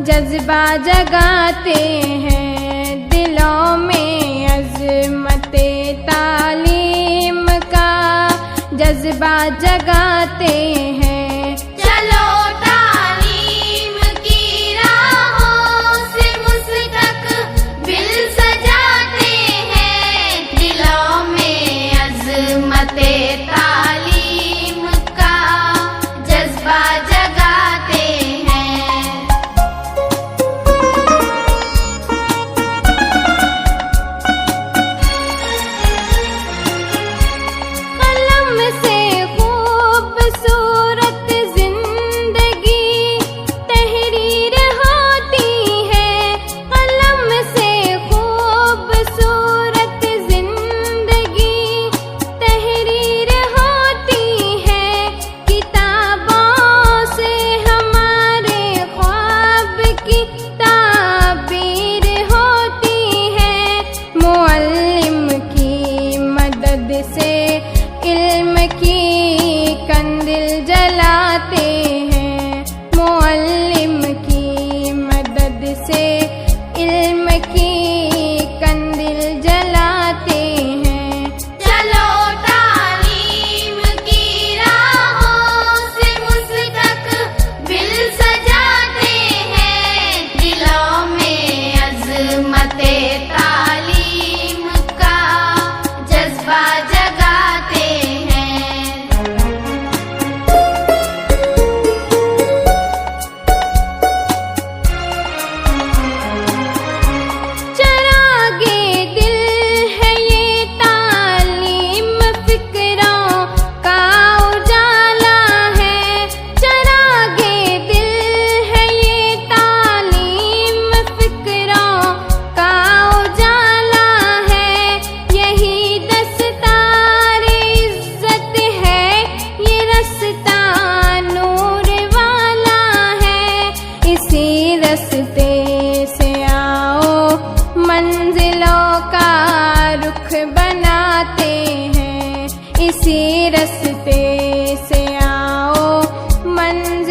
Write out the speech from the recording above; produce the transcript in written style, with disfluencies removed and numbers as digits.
जज्बा जगाते हैं, दिलों में अज़मते तालीम का जज्बा जगाते हैं। चलो तालीम की राहों से मुस्तक़बिल सजाते हैं, दिलों में अज़मते तालीम का जज्बा जगाते हैं। से इल्म की कंदिल जलाते हैं, मुअल्लिम की मदद से इल्म की कंदिल जलाते हैं। चलो तालीम की राहों से मुस्तक़बिल सजाते हैं, दिलों में अज़मते तालीम का जज्बा जगाते हैं। चरागे दिल है ये तालीम, फिक्रों का उजाला है। चरागे दिल है ये तालीम, फिक्रों का उजाला है। यही दस्तार इज्जत है, ये रास्ता नूर वाला है। इसी रास्ते से आओ, मंजिलों का रुख बनाते हैं। इसी रास्ते से आओ, मंजिलों